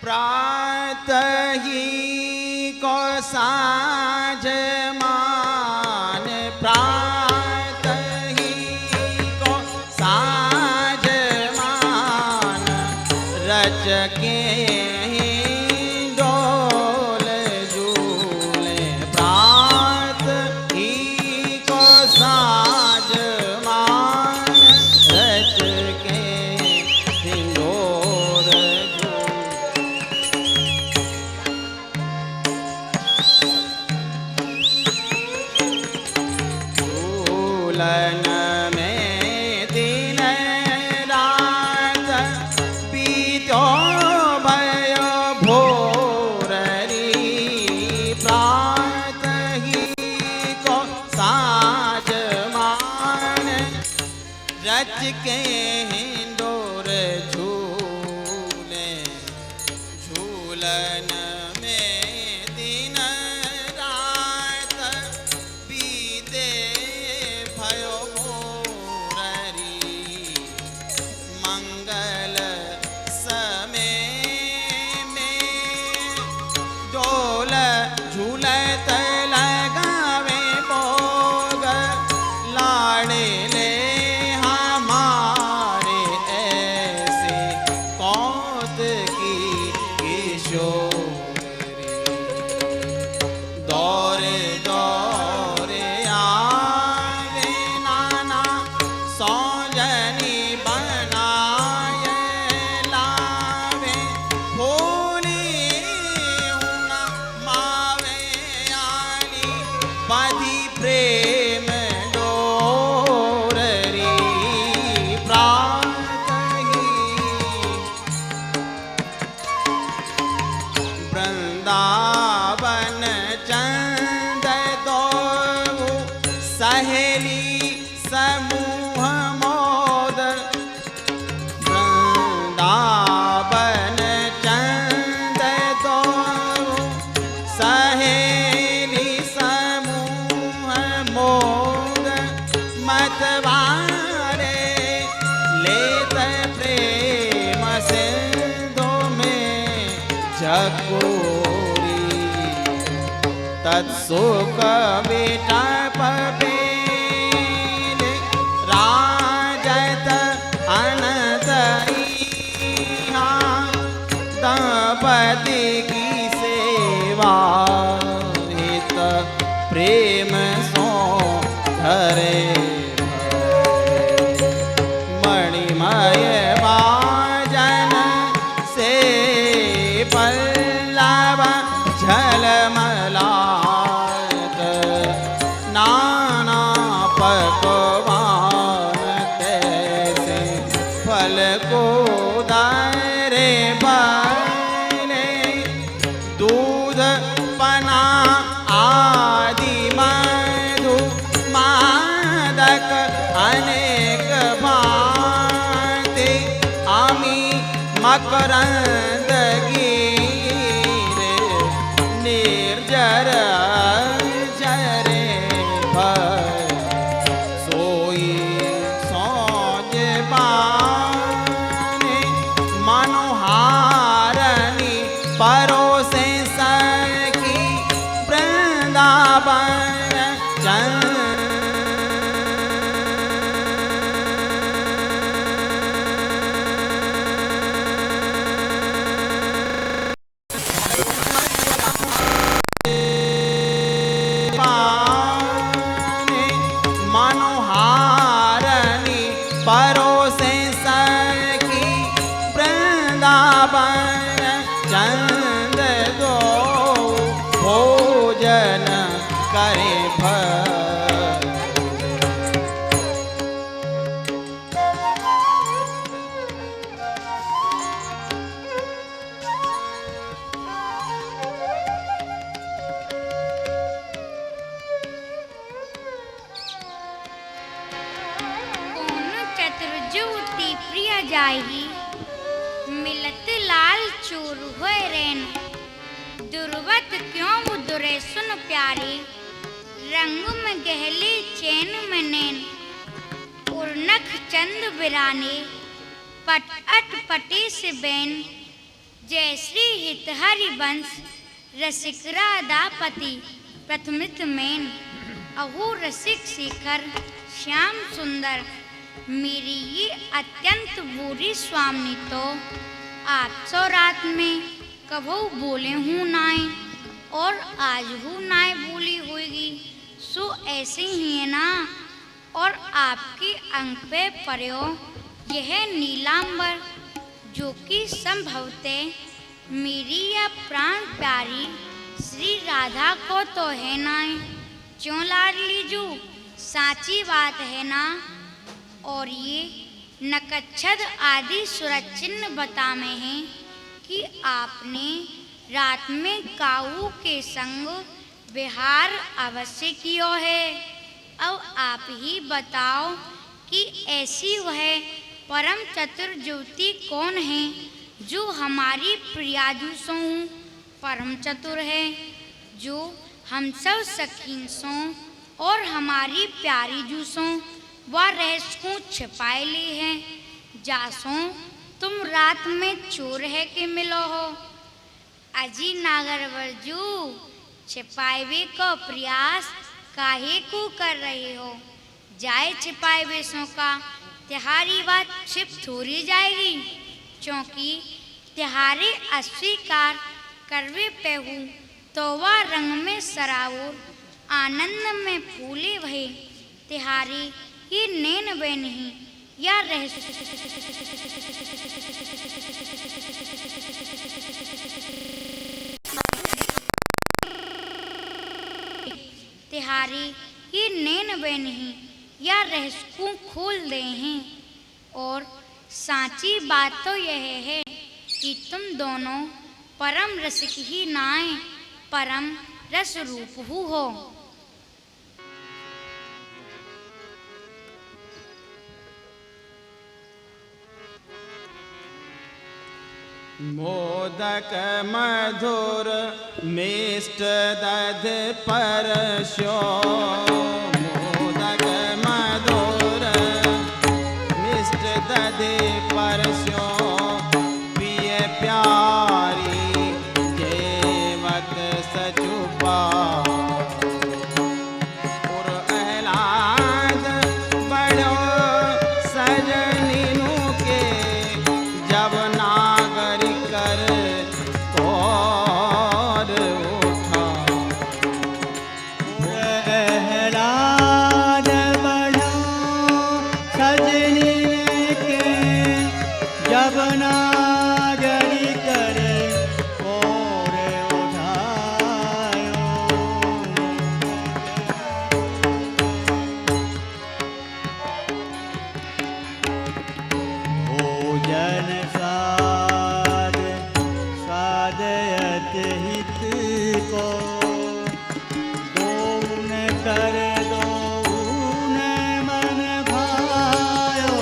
प्रातः ही को साँझ मान, प्रातः ही को साँझ मान, रच के डोल झूले। प्रातः ही को साँझ मान, रच के डोल झूलन में दिन रात बीतो भयो भोररी। प्रातः ही को साँझ मान, रच के हिंडोर झूले। झूलन में दिन रात बीते भयो भोररी। मंगल समय में डोल झूलत लगावे भोग, लाड़े ले हमारे ऐसे कौतुकी किशोरी। दौरे दौरे आवे नाना सौजनी बनाए लावे। होली हुना मावे आली बधी प्रेम डोररी। प्रातः ही वृंदावन चंद दो सहेली समूह मोद। वृंदावन चंद दो सहेली समूह मोद। मतवारे लेत प्रेम सिंधु में झकोरी। तत्सुख विटप बेले, राजत अनंत इहा। दंपति की सेवा हित प्रेम सो धरे। मणिमय बाजन से पल्लव झलमलात। नाना पकवान कैसे फल को दारे बने। दूध पना आदि मधु मादक अनेक भांति। आमी मकरंद गिरे निर्जर जरे भय। सोई सौज बाने मनोहारनी परोसे सखी। वृंदावन चंद मनोहारनी परोसे सखी। वृंदावन चंद दो भोजन करे भय। चतुर्जुति प्रिय जाही, मिलत लाल चूर होए रेन। दुर्वत क्यों दुरे सुन प्यारी, रंग में गहली चैन में नैन। उर्नख चंद बिराने पट अट पटी से बैन। जय श्री हित हरिवंश रसिक राधापति प्रथमित मेन अहू रसिक शिखर श्याम सुंदर मेरी ये अत्यंत बुरी स्वामी तो आप सो रात में कभू बोले हूँ नाय और आज हूँ नाय बोली होगी सो ऐसे ही है ना। और आपकी अंक पे पर्यो यह नीलांबर जो कि संभवतः मेरी या प्राण प्यारी श्री राधा को तो है ना, क्यों लाडली जू साची बात है ना। और ये नकच्छद आदि सुरचिन्ह बता में है कि आपने रात में काऊ के संग विहार अवश्य कियो है। अब आप ही बताओ कि ऐसी वह परम चतुर ज्योति कौन है जो हमारी प्रियाजू सो परम चतुर है, जो हम सब सखीन सो और हमारी प्यारी जूसों व रहस्य को छिपाए ली है। जासो तुम रात में चोर है के मिलो हो अजी नागरवरजू छिपाए को प्रयास काहे को कर रहे हो। जाए छिपाए बेसों का तिहारी बात छिप थोड़ी जाएगी, क्योंकि तिहारे अस्वीकार करवे पेहू तो वह रंग में सरावोर आनंद में फूले भये तिहारी ये नैन वे नहीं या रह तिहारी ये नैन वे नहीं या रहस्यों खोल दे हैं। और साची बात तो यह है कि तुम दोनों परम रसिक ही नाए परम रस रूप हो। मोदक मधुर मिष्ट दध परस्यो मोदक मधुर मिष्ट दध परस्यो पिय प्यारी जेवत सचुपा पुर अहलाद बड़ो सजनीनु के जब नागरी कर और उठा प्रहलाद बढ़ो सजनी के जब नागरी करे और उठायो भोजन साध साधयत हित को दोन कर दोन मन भायो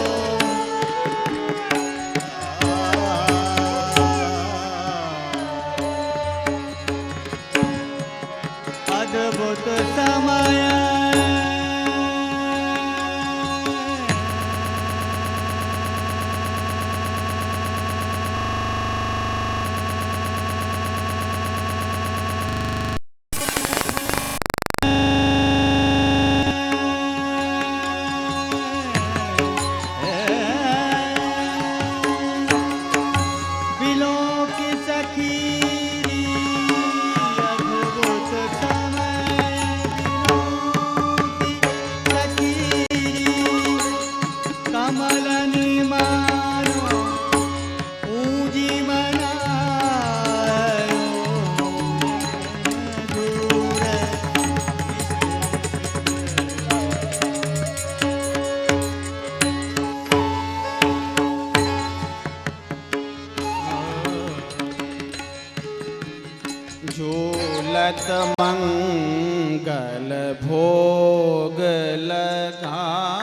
अद्भुत समय बिलों की सखीरी अद्भुत समय बिलों की सखीरी कमलनि मानो पूजी मनायो दूर झूलत मंगल भोग लगायो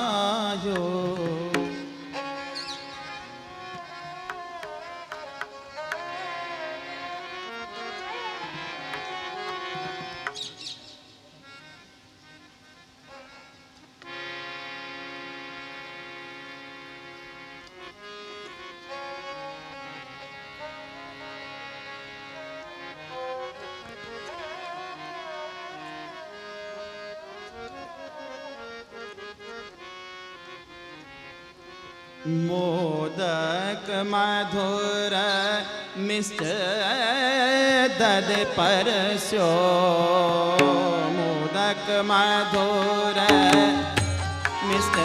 मोदक मधुर मिष्ट दद परस्यो मोदक मधुर मिष्ट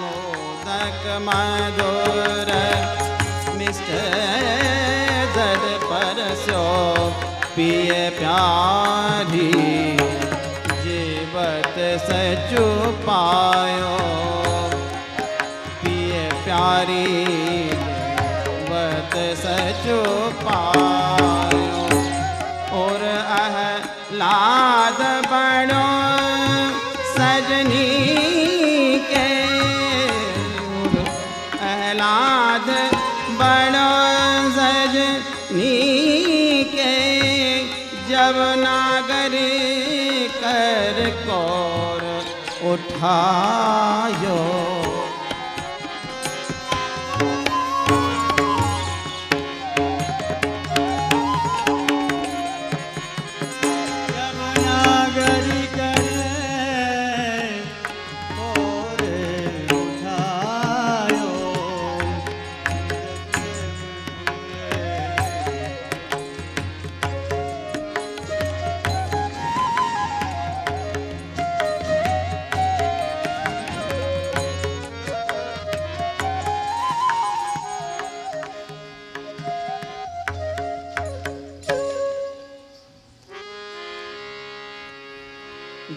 मोदक मधुर मिष्ट दद परस्यो पिए प्यारी जीवत सचु पायो पिए प्यारी जीवत सचु पायो और लाद बड़ो सजनी के लाद बड़ो सजनी के जब नागरी कर कौर उठायो यमुनागरी करे और उठायो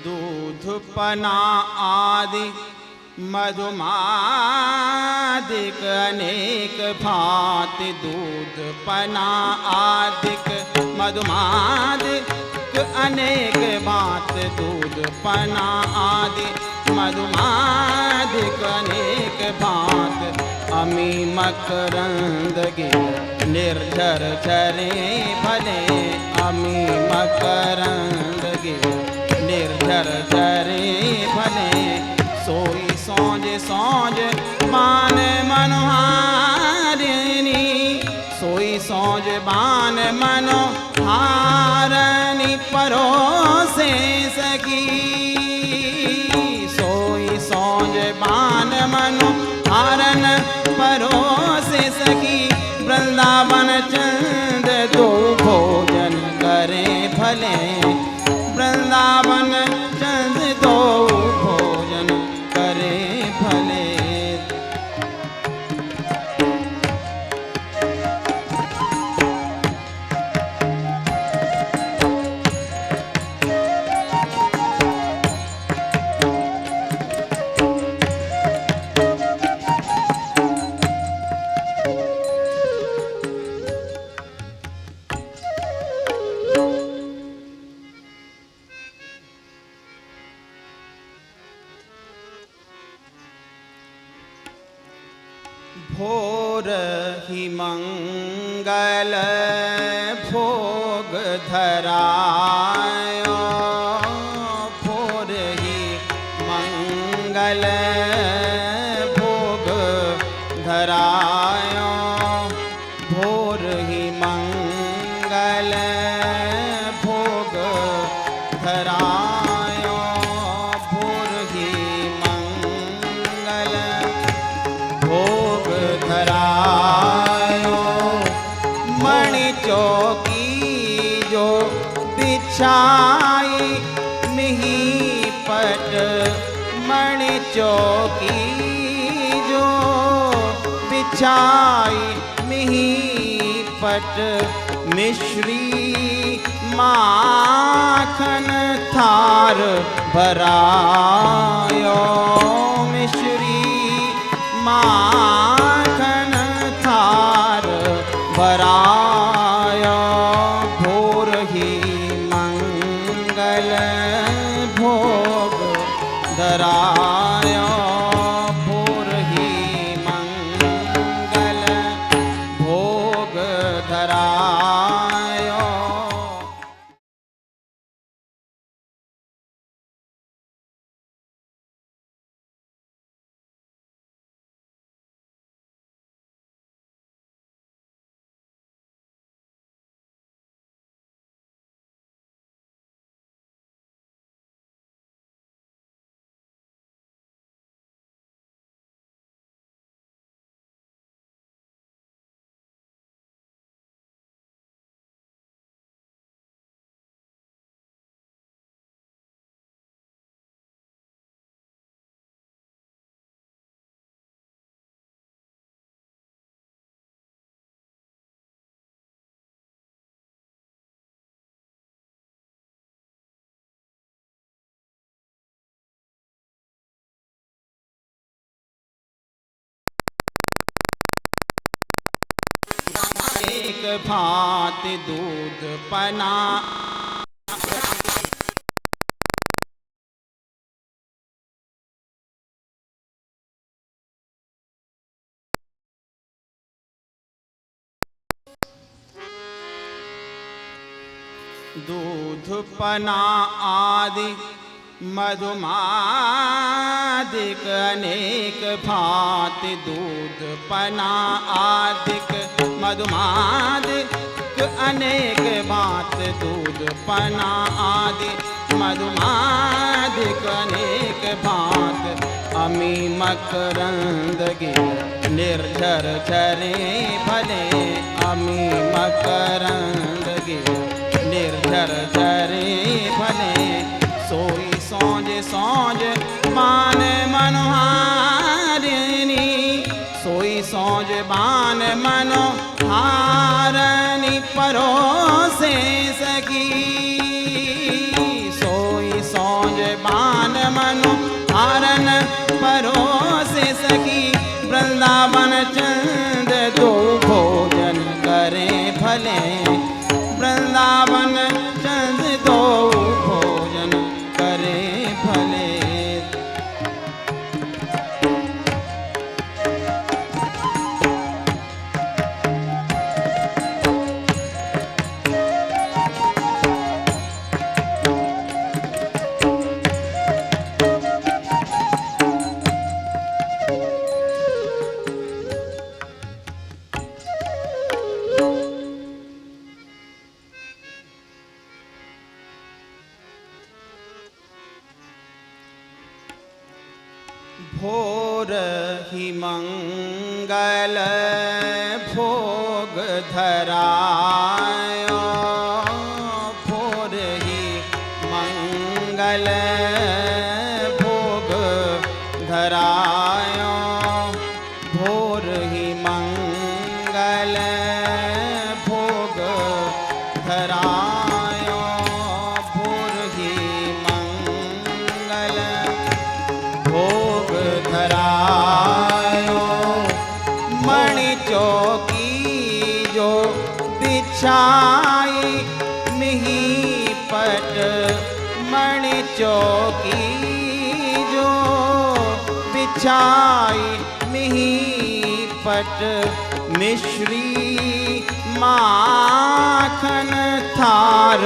दूध पना आदि मधुमादिक अनेक भांति दूध पना आदिक मधुमादिक अनेक भांति दूध पना आदि मधुमादिक अनेक भांति अमी मकरंद गे निर्झर झरे भले अमी मकरंद गे निर्झर झरे भले सोई सौज सौज बान मनोहारिणी सोई सौज बान मनोहारिणी परोसे सकी सोई सौज बान मनोहारन परोसे सकी वृंदावन चंद दो भोजन करे भले वृंदावन चंद दो भोजन करे भले भोर ही मंगल भोग धरायो भोर ही मंगल भोग धरायो भोर ही मंगल भोग धरायो भोर ही मंगल भोग धरायो मणि चौकी जो बिछाई मिही पट मणि चौकी जो बिछाई मिही पट मिश्री माखन थार भरायो मिश्री माखन थार भरायो भोर ही मंगल भोग धरायो भोर ही मंगल भोग धरायो अनेक भांति दूध पना दूध पना आदि मधुमादिक अनेक भांति दूध पना आदिक मधुमादिक अनेक भांति दूध पना आदि मधुमादिक अनेक भांति अमी मकरंद गिर निर्झर झरे भले अमी मकरंद गिर निर्झर झरे भले सोई सौज सौज बान मनोहारिणी सोई सौज बान मनोहारिणी परोसे सकी सोई सौज बान मनोहारन परोसे सकी वृंदावन चंद दो भोजन करे भले वृंदावन चंद दो भोजन करे भले भोर ही मंगल भोग धरायो भोर ही मंगल भोग धरायो भोर ही मंगल भोग धरायो भोर ही मंगल भोग धरायो मणि चौकी जो बिछाई मिही पट मणि चौकी जो बिछाई मिही पट मिश्री माखन थार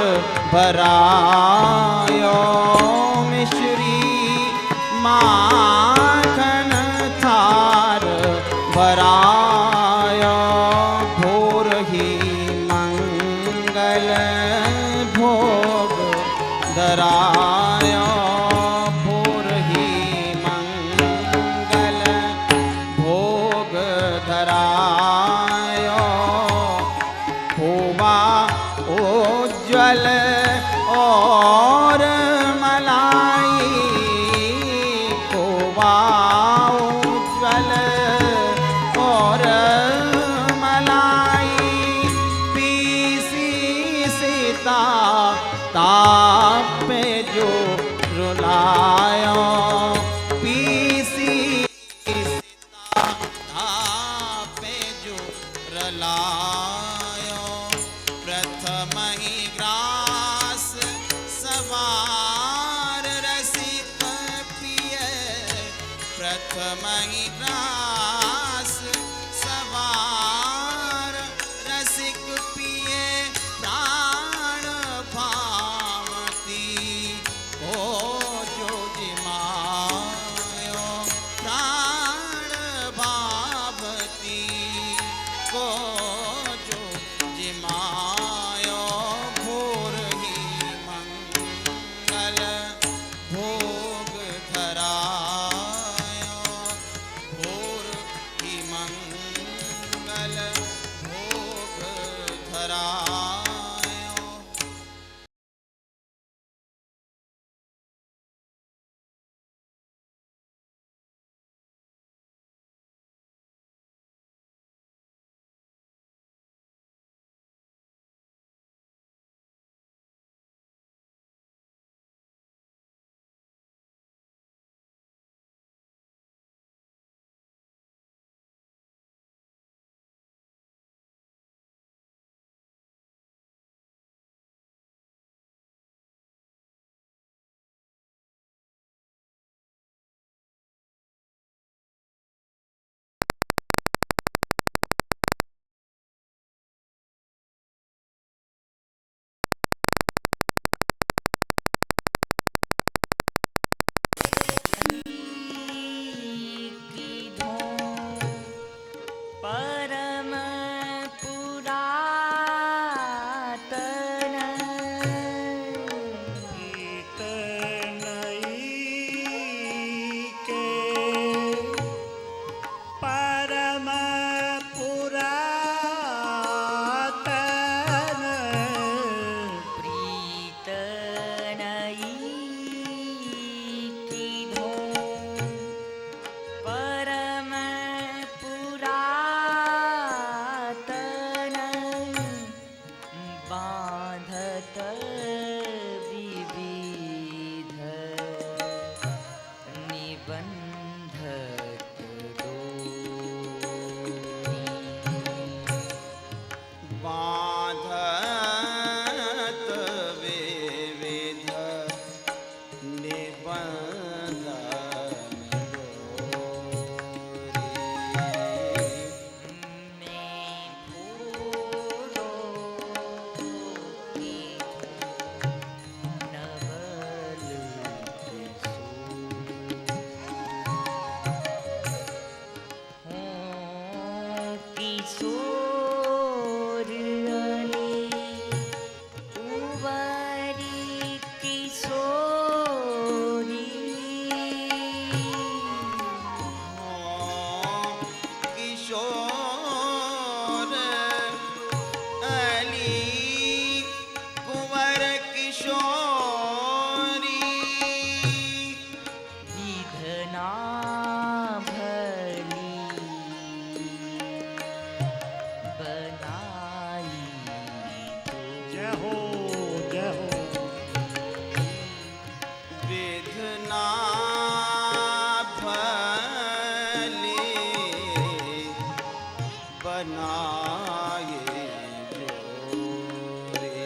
भरायो मिश्री माखन थार भरायो भोर ही मंगल भोग धरायो भोर ही मंगल भोग धरायो होवा उज्ज्वल और मलाई उज्ज्वल और मलाई पीसी सीता ताप पे जो रुलायो पीसी सीता ताप पे जो रुलायो प्रथम ही ग्रास सवार रसिक पिय प्रथम ही ग्रास सवार रसिक पिए प्राण भावती ओ जो जिमायो प्राण भावती को जो जिमायो भोर ही मंगल भोग धरायो भोर बंधत बांधत विविध निबंधन किशोर अली कुंवर किशोरी विधना भली बनाई जय हो जय हो। विधना भली बनाए जो रे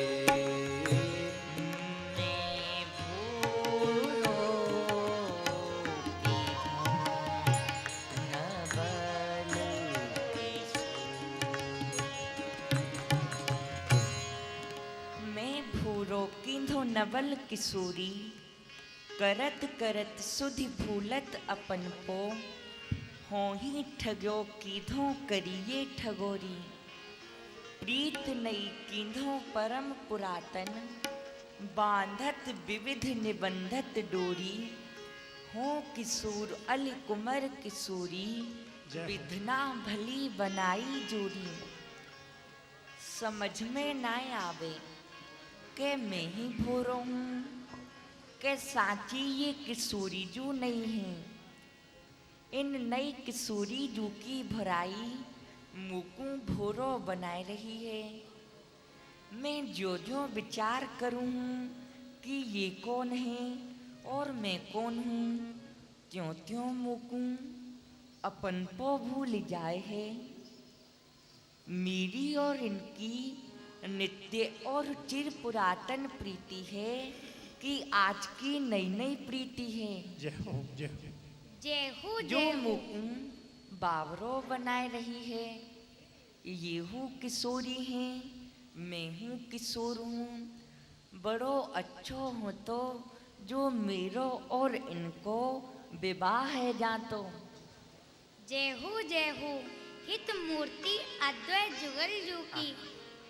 मैं भूलो नवल मैं भूरो किंधो नवल किशोरी करत करत सुधि भूलत अपन पो हो ही ठग्यो कीधो करिए ठगोरी प्रीत नई कीधो परम पुरातन बांधत विविध निबंधत डोरी हो किशोर अल कुमर किशोरी विधना भली बनाई जोरी। समझ में ना आवे के मैं ही भोरो हूँ के साची ये किशोरी जू नहीं है। इन नई किशोरी जू की भराई मुकू भोरो बनाए रही है। मैं जो जो विचार करूँ कि ये कौन है और मैं कौन हूँ, त्यों त्यों मुकू अपन को भूल जाए है। मेरी और इनकी नित्य और चिर पुरातन प्रीति है कि आज की नई नई प्रीति है। जय हो जय हो। जय हो जो जय हो। मुकू बावरो बनाए रही है। ये हूँ किशोरी है, मैं हूँ किशोर हूँ। बड़ो अच्छो हो तो जो मेरो और इनको विवाह है जातो। जय हो हित मूर्ति अद्वैत जुगल जू की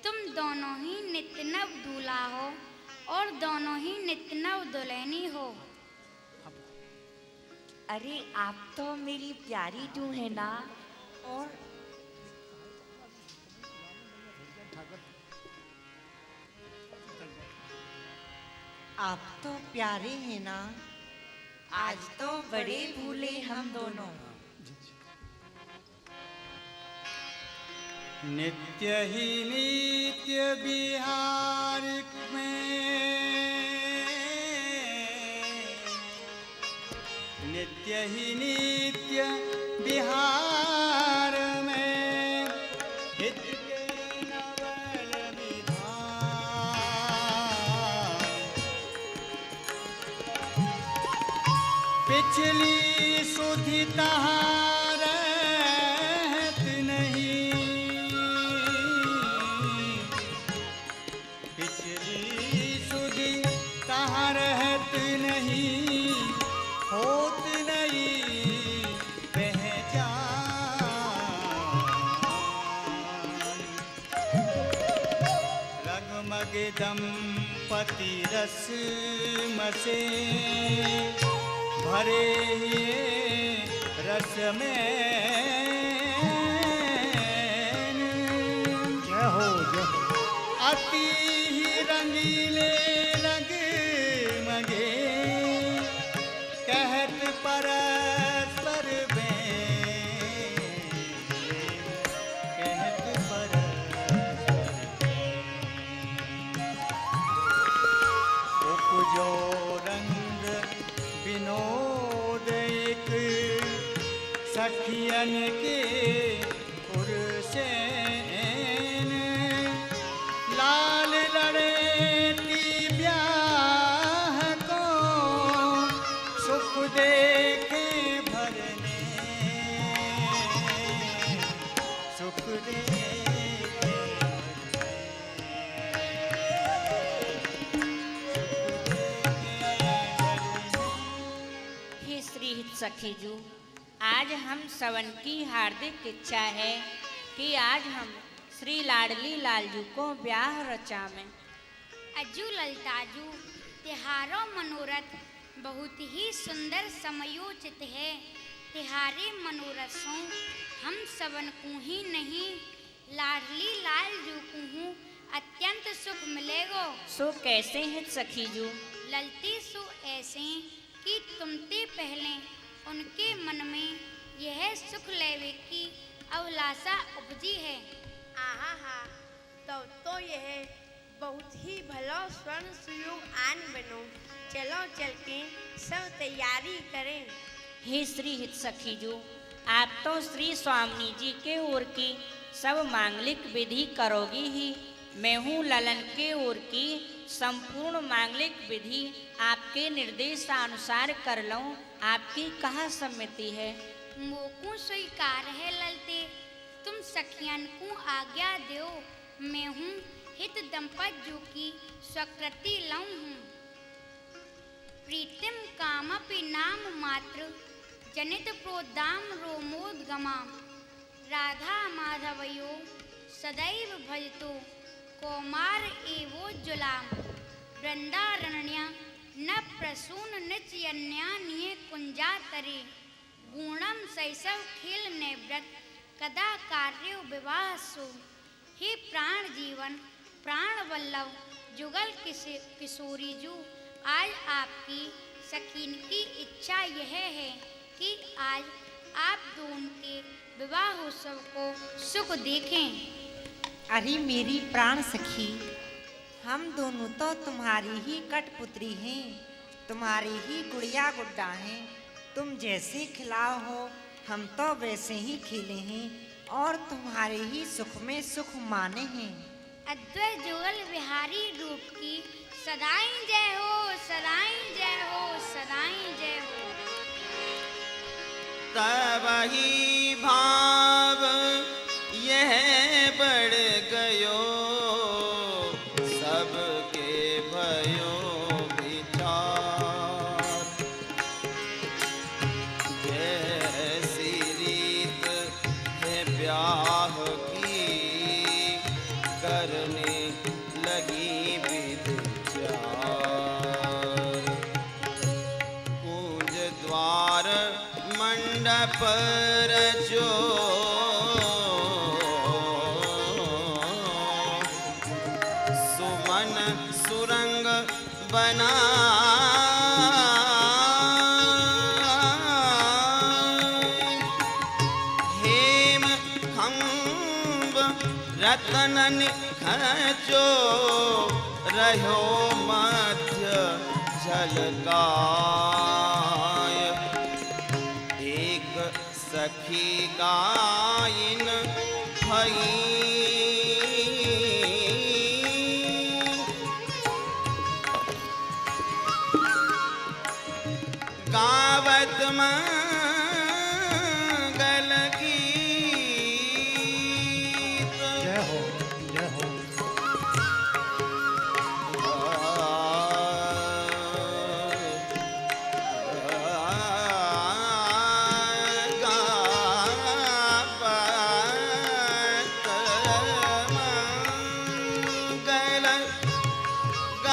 तुम दोनों ही नित्य नव दूल्हा हो और दोनों ही नित्य नव दुल्हनी हो। अरे आप तो मेरी प्यारी जू है ना। और आप तो प्यारे हैं ना। आज तो बड़े भूले हम दोनों। नित्य ही नित्य बिहार में, नित्य ही नित्य बिहार में हित के नवल विधान। पिछली सुधि तहार रहत नहीं, पिछली सुधि तहार रहत नहीं, होत नहीं पहचान। रगमग दंपति रस मसे भरे हिए रस में। जय हो जय हो। अति ही रंगीले रंग मगे कहत परस्पर में, कहत परस्पर में। उपजो रंग विनोद एक सखियन के पुरसेन लाल लड़ेती ब्याह को सुख देखे भरने सुख देखे हे श्री हित सखी जू, आज हम सवन की हार्दिक इच्छा है कि आज हम श्री लाडली लालजू को ब्याह रचावें। अज्जू ललताजू, तिहारो मनोरथ बहुत ही सुंदर समयोचित है। तिहारे मनोरथों हम सबन को ही नहीं, लाडली लालजू को हूँ अत्यंत सुख मिलेगो। सो कैसे हित सखी जू? ललती सो ऐसे कि तुमते पहले उनके मन में यह सुख लेवे की अभिलाषा उपजी है। आहा तो यह बहुत ही भलो स्वर्ण सुयोग आन बनो। चलो चल के सब तैयारी करें। हे श्री हित सखी जू, आप तो श्री स्वामी जी के ओर की सब मांगलिक विधि करोगी ही। मैं हूँ ललन के ओर की संपूर्ण मांगलिक विधि आपके निर्देशानुसार कर लूं। आपकी कहाँ सम्मति है? मोकू स्वीकार है ललते, तुम सखियन को आज्ञा दो। मैं हूँ हित दंपतजू की स्वीकृति लऊं हूँ। प्रीतिम कामपि नाम मात्र जनित प्रोदाम रोमोदगमा राधा माधवयो सदैव भजतो कौमार एवोज्ज्वलाम वृंदारण्य न प्रसून निचयन्यान्ये कुंजातरे गुणम शैशव खेल निवृत्त कदा कार्यो विवाह सो। हे प्राण जीवन प्राण वल्लभ जुगल किशोरी जू, आज आपकी सकीन की इच्छा यह है कि आज आप दोनों के विवाह उत्सव को सुख देखें। अरे मेरी प्राण सखी, हम दोनों तो तुम्हारी ही कठपुतरी हैं, तुम्हारी ही गुड़िया गुड्डा हैं। तुम जैसे खिलाओ हो हम तो वैसे ही खिले हैं और तुम्हारे ही सुख में सुख माने हैं। अद्वैत जुगल विहारी रूप की सदाई जय हो, सदाई जय हो, सदाई जय हो। तब ही भाव यह बढ़ गयो सबके भयो विचार। जैसी रीत है ब्याह की करने लगी विचार। कुंज द्वार मंडप रचो सुमन सुरंग बना। हेम खंब रतन खचो रहो मध्य झलकाय। एक सखी गायन भई गावत मंगल गीत। जय हो जय हो।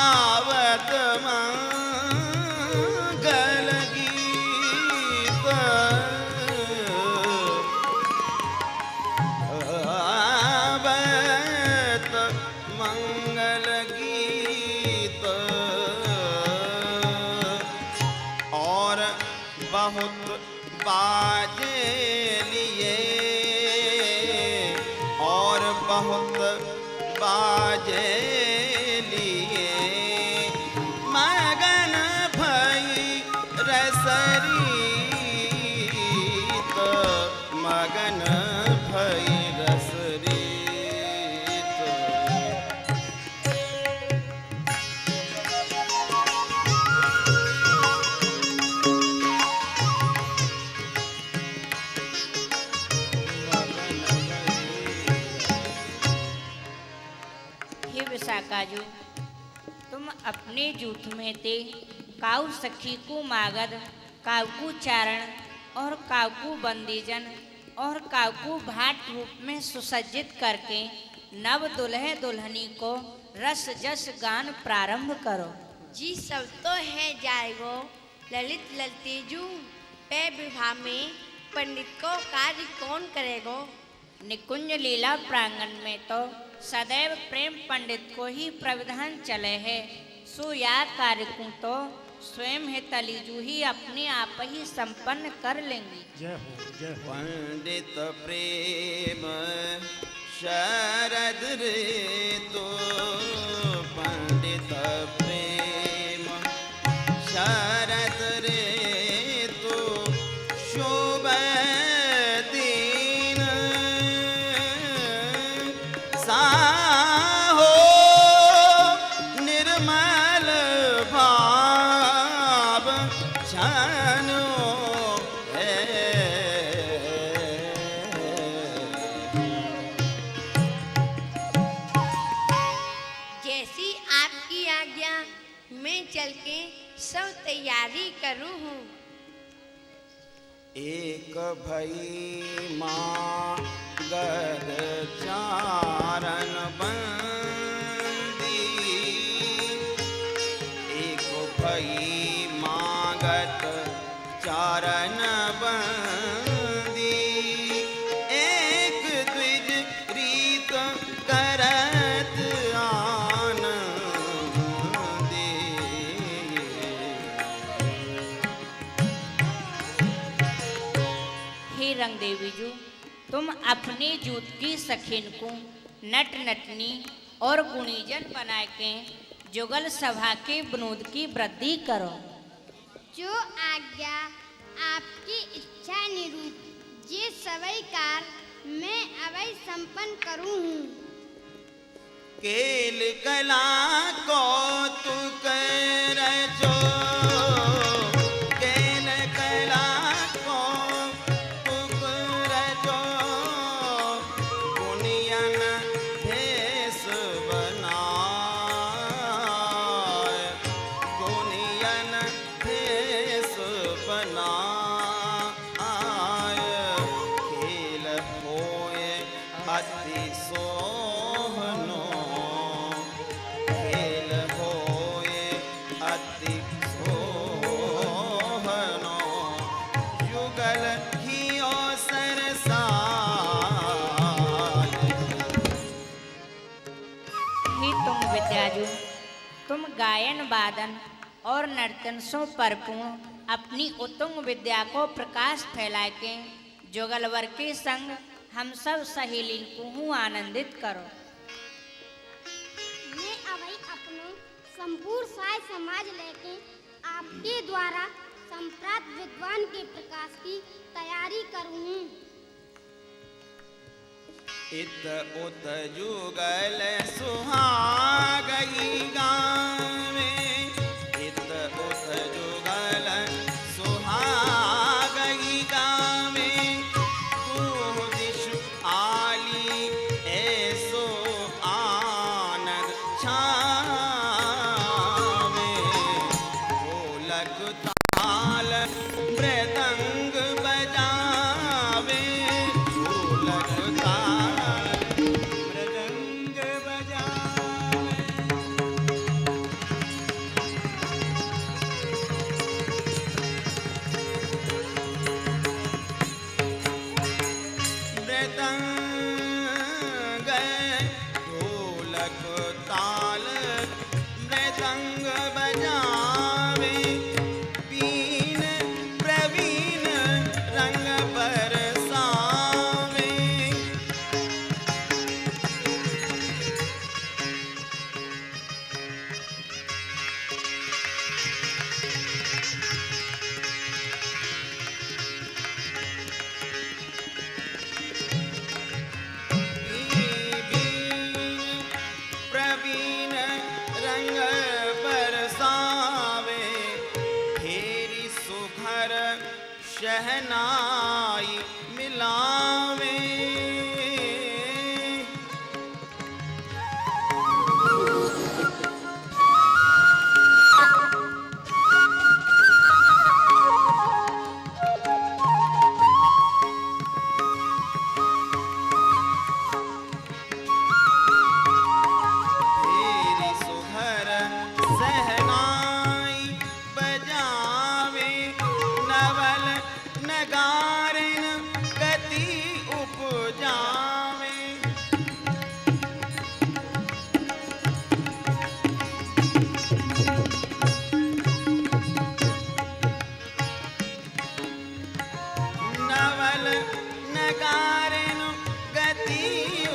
गावत मंगल गीत। गावत मंगल गीत और बहुत बाजे लिए और बहुत बाजे लिए मगन भई रसरीत। मगन भई रस रीत। हे विशाखा जी, तुम अपने जूथ में थे काऊ सखी को मागध, काऊ चारण और काऊ बंदीजन और काऊ भाट रूप में सुसज्जित करके नव दुल्हे दुल्हनी को रस जस गान प्रारंभ करो। जी सब तो है जाएगो ललित ललतेजू पे विवाह में पंडित को कार्य कौन करेगो। निकुंज लीला प्रांगण में तो सदैव प्रेम पंडित को ही प्राविधान चले है, सो या कार्य को तो स्वयं है तलीजू ही अपने आप ही संपन्न कर लेंगी। जय हो जय हो। पंडित प्रेम शरद ऋतु, पंडित प्रेम शरद ऋतु शुभ दिन साहो निर्मल भाव छानो है। जैसी आपकी आज्ञा मैं चल के सब तैयारी करूँ हूँ। एक भई माँ गद चारण बंदी, एक भई मागत चारण बंदी, एक द्विज रीत करत हे रंग देवी जी, तुम अपने जूत की सखीन को नट नटनी और गुणीजन बना के जुगल सभा के विनोद की वृद्धि करो। जो आज्ञा आपकी इच्छा निरूप ये सवई कार मैं अवै संपन्न करूँ हूँ। केल कला कौतुक रचो, केल कला कौतुक रचो, गुणियन भेष बनाए, गुणियन भेष बनाए, खेल होए अति सोहनो, खेल होए अति सोहनो, युगल हियो सरसाल। ही तुम विद्याजू, तुम गायन वादन और नर्तन से परिपूर्ण अपनी उत्तुंग विद्या को प्रकाश फैला के जुगलवर के संग हम सब सहेली को हूँ आनंदित करो। मैं अवै अपनो संपूर्ण साय समाज लेके आपके द्वारा संप्राप्त विद्वान के प्रकाश की तैयारी करूँ। इत उत जुगल सुहागई गावे, इत उत जुगल सुहागई गावे, तू दिशु आली ऐसो आनंद छावे, ढोलक ताल मृदंग बजावे, ढोलक ताल मृदंग बजावे। शहनाई मिलावे। तेरी सुघर सहनाई बजावे, नवल नगारिन गति उपजावे। नवल नगारिन गति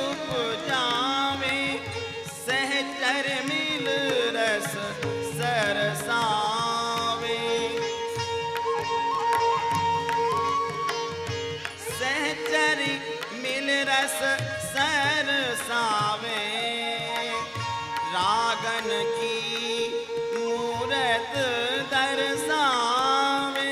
उपजावे, सहचर मिल रस सरसावे। सहचर मिल रस सरसावे, रागन की मूरत दर्शावे।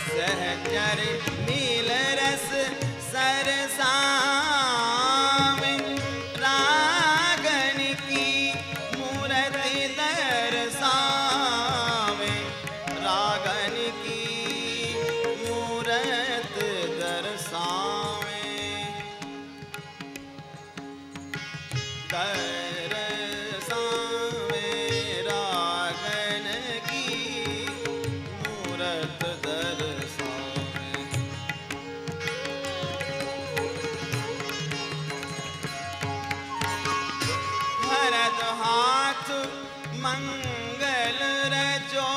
सहचर मिल रस सरसावे, रागन की मूरत दर्शावे। रागन की मूरत दर्शावे, दर्शावे। रागन की मूरत दर्शावे। भरत हाथ मंगल रचो,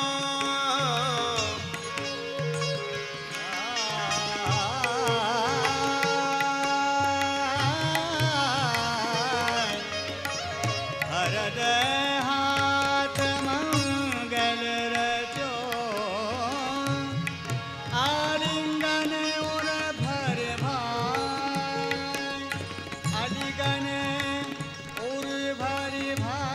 हरद हाथ मंगल रचो, आलिंगन उर भर भाई। आलिंगन उर भर भाई।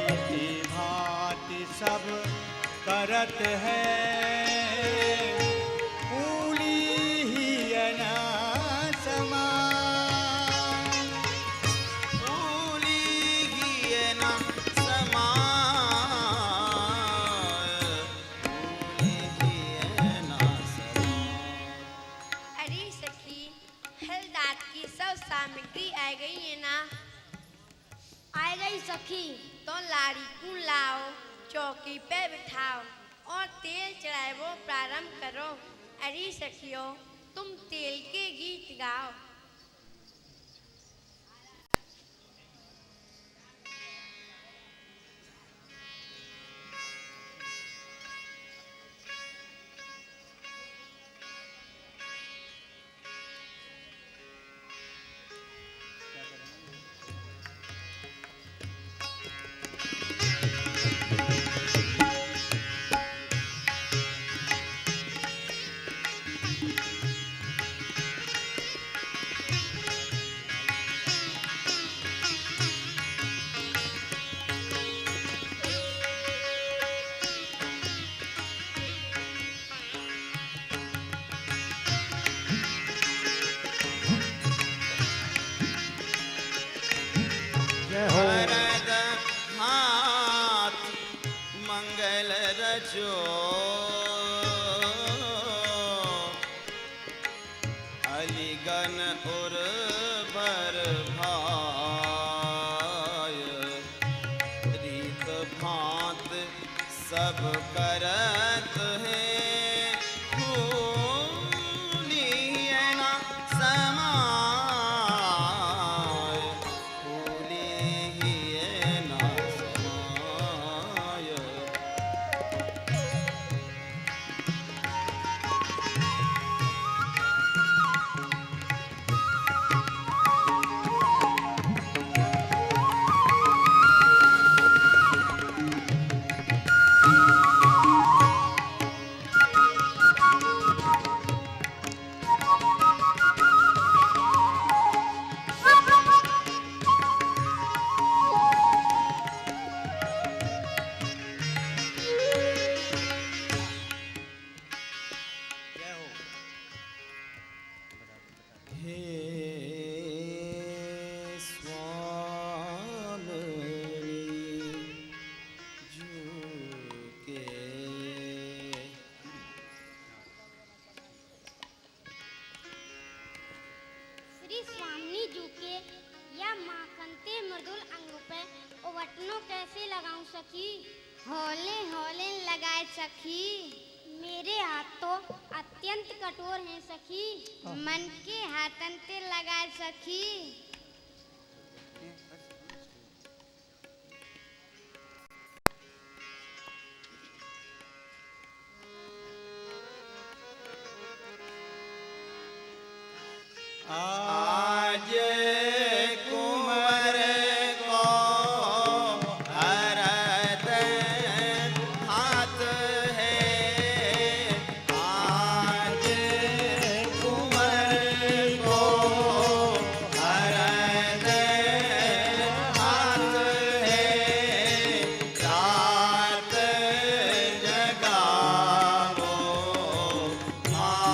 इति भांति सब करत है, फूली ही अना समान। फूली ही न समाय, फूली ही न समाय। अरे सखी, हलदात की सब सामग्री आ गई है ना? आ गई सखी। तो लाड़ी को लाओ, चौकी पे बिठाओ और तेल चढ़ाए वो प्रारंभ करो। अरे सखियों, तुम तेल के गीत गाओ। जो अलीगन उर भर भाय रीत भांत सब करत है फूलिए ना समाय फूलिए ना समाय हे स्वामी झुके श्री स्वामी जी के या माखनते मृदुल अंग पे ओवटनो कैसे लगाऊं सखी? हौले हौले लगाए सखी। मेरे हाथ तो अत्यंत कठोर हैं सखी। मन के हाथन ते लगाए सखी। आज कुंवर को हरत हाथ है आज कुंवर को हरत हाथ है रात जगावो माई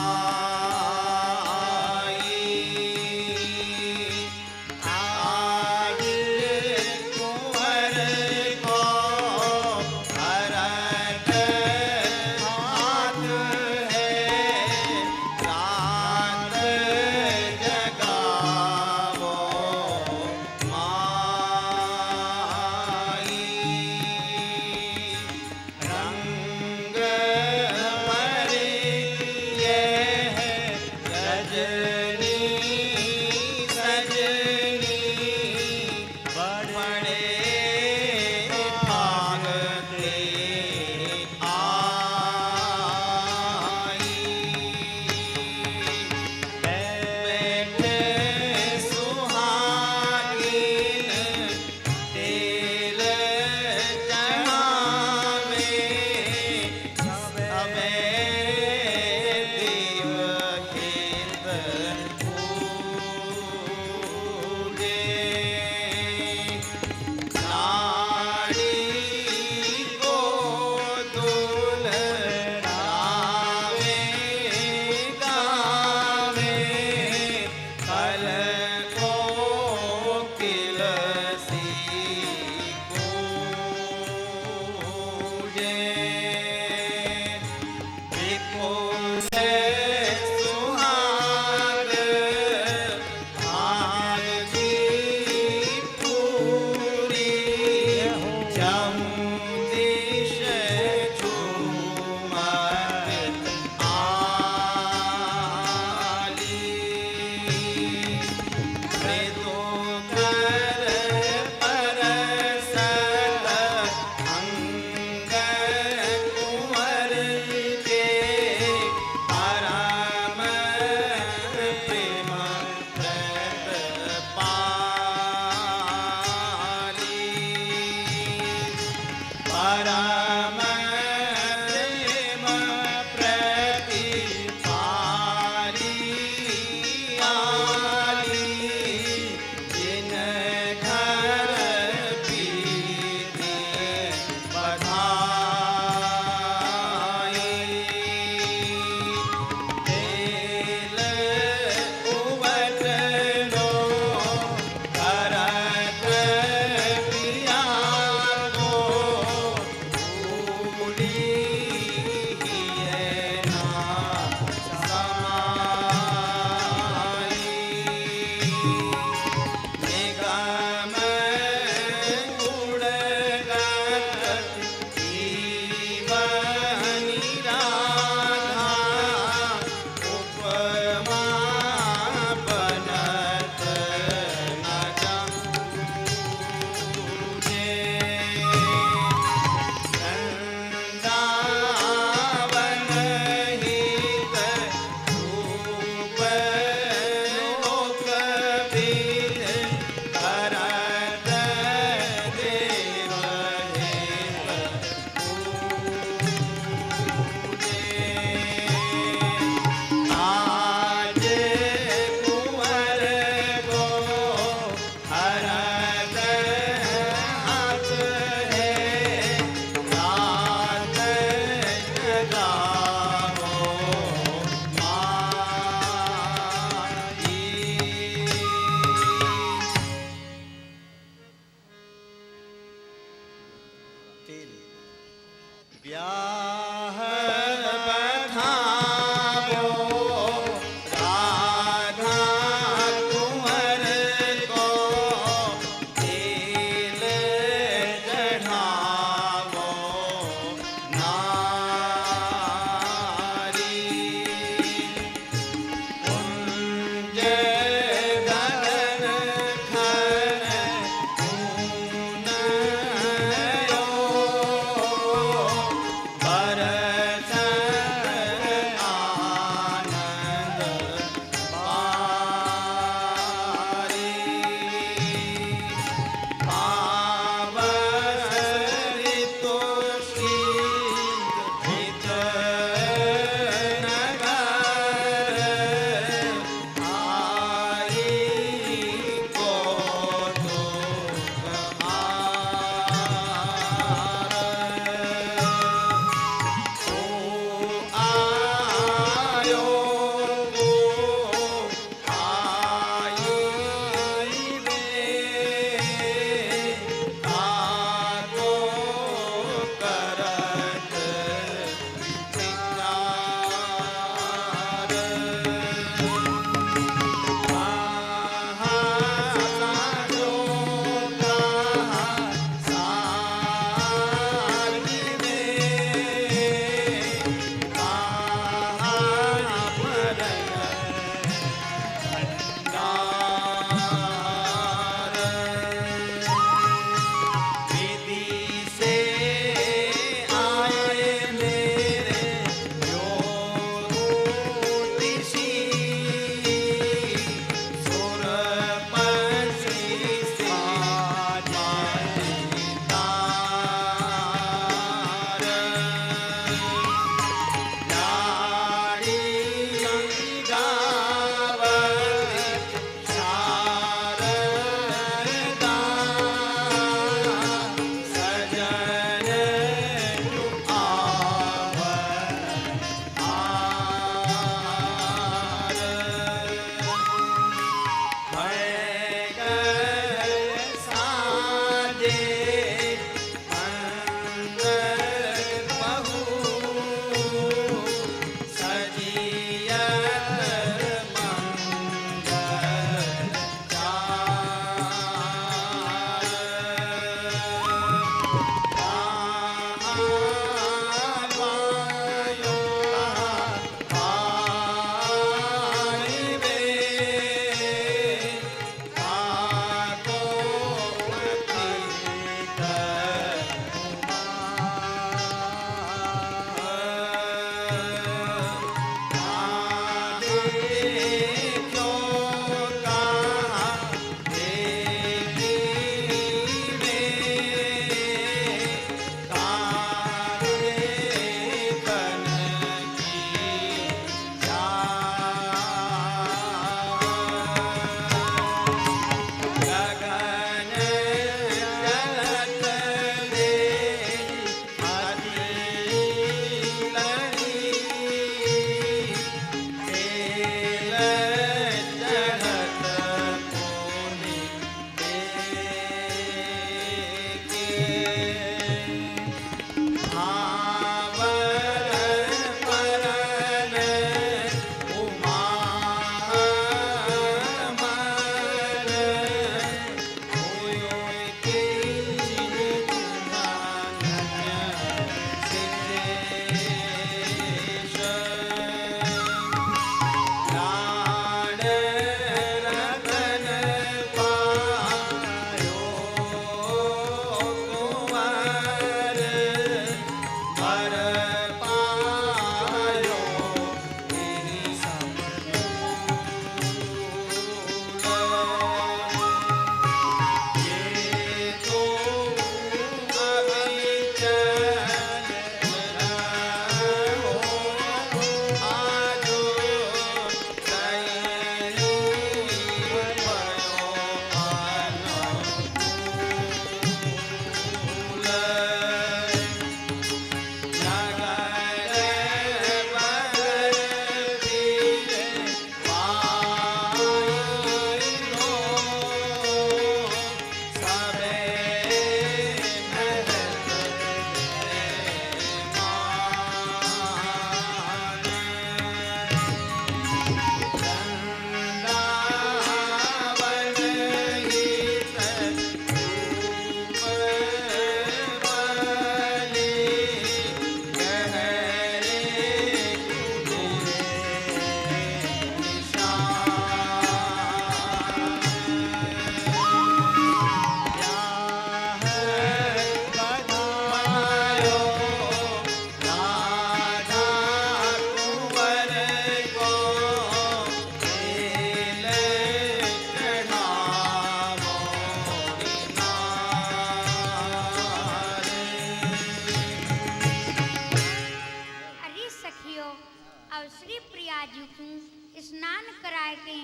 पूछूं स्नान कराए के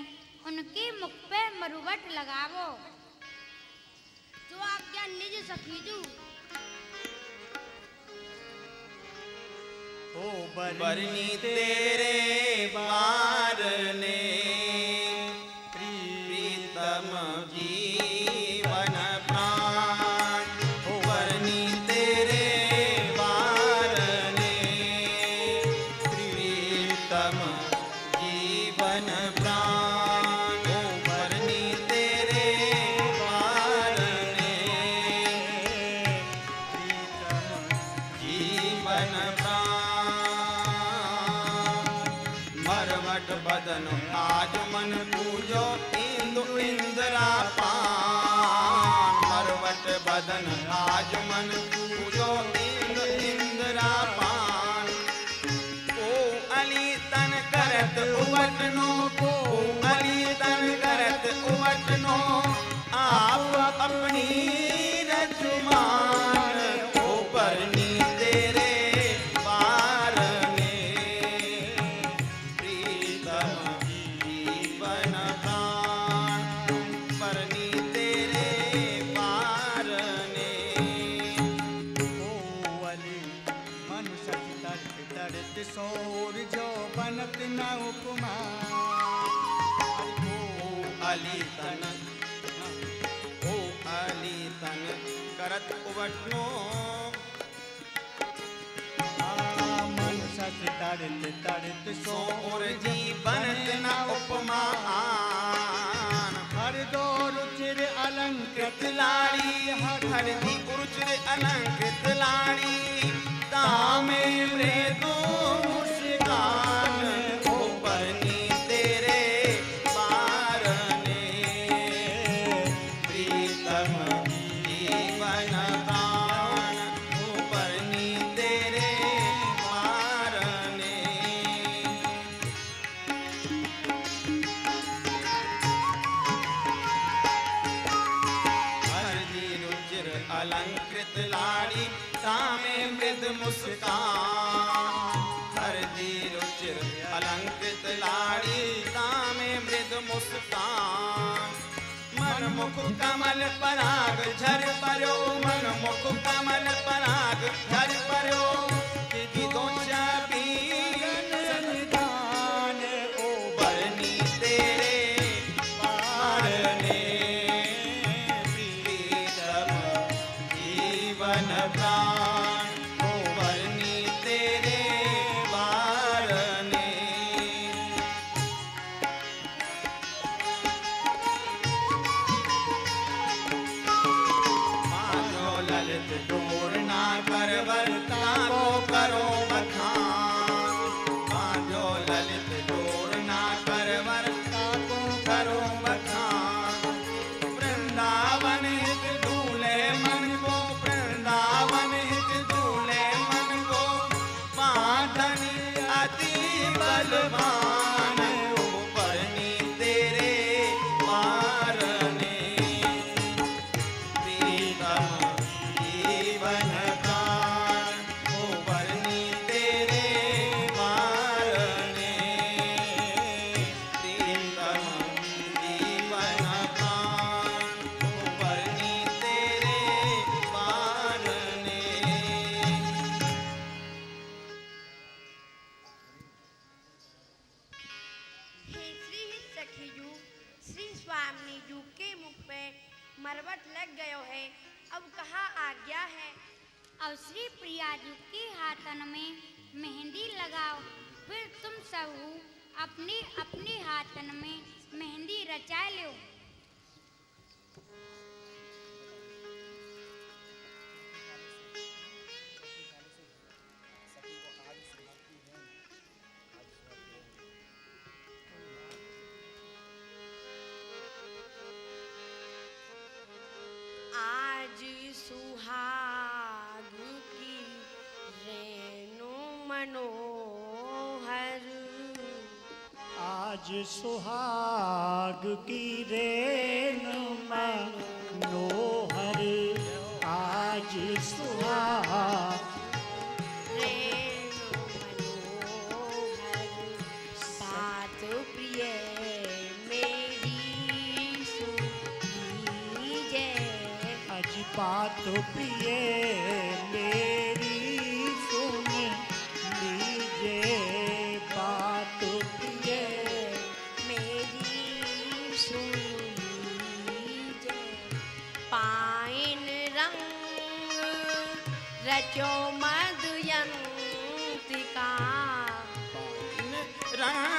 उनके मुख पे मरुवट लगावो। जो आज्ञा निज सखीजू। ओ बरनी तेरे बार ने प्रीतम जीवन प्राण। ओ बरनी तेरे बार ने प्रीतम जीवन प्राण। ओ बरनी तेरे बार ने प्रीतम जीवन प्राण। मरवट बदन आज मन पूजो इंदु इंदिरा पान। मरवट बदन आज मन पूजो इंदु इंदिरा पान। ओ अली तन करत उवटनो को अली तन करत उवटनो आप अपनी रजुमान। ओ बरनी तेरे बार ने प्रीतम जीवन प्राण। बरनी तेरे बार ने ओ अली मनुष्य तड़प तड़प सोर जो बनत न उपमा। ओ अली तन ओ अली तन करत उवटनो। मनुष्य तड़प तड़प सोर जीवनत न उपमान। हर दो रुचिर अलंकृत लाड़ी हर दी उरुचिर अलंकृत लाड़ी तामे मृदु मुस्कान। ओ बरनी तेरे बार ने प्रीतम जीवन प्राण। ओ बरनी तेरे बार ने हरदी रुचिर अलंकृत लाड़ी तामे मृद मुस्कान। हरदी रुचिर अलंकृत लाड़ी तामे मृद मुस्कान। मन मुख कमल पराग झर पर्यो मन मुख कमल पराग झर पर्यो। दो छबीन संतान। ओ बरनी तेरे बार ने प्रीतम जीवन प्राण। ओ बरनी तेरे बार ने माधो ललित डोरना करवर ताको करो बखान। माधो ललित डोरना करवर ताको करो बखान। वृंदावन हित दूल्हे मन को वृंदावन हित दूल्हे मन को बांधनी अति बलवान। ओ बरनी तेरे बार ने प्रीतम जीवन प्राण। ओ बरनी तेरे बार ने प्रीतम जीवन प्राण। ओ बरनी तेरे बार ने हे श्री सखीजू श्री स्वामी जू के मुख पे मरवट लग गयो है। अब कहाँ आज्ञा है। अब श्री प्रिया जी के हाथन में मेहंदी लगाओ। फिर तुम सब अपनी अपनी हाथन में मेहंदी रचा लो। आज सुहाग की रेणु मनोहर। आज सुहाग की रेणु मनोहर। आज सुहाग रेणु मनोहर। बात पिए मेरी सुन लीजिए, बात पिए मेरी सुन लीजिए। पाइन रंग रचो मधुयंतिका, रंग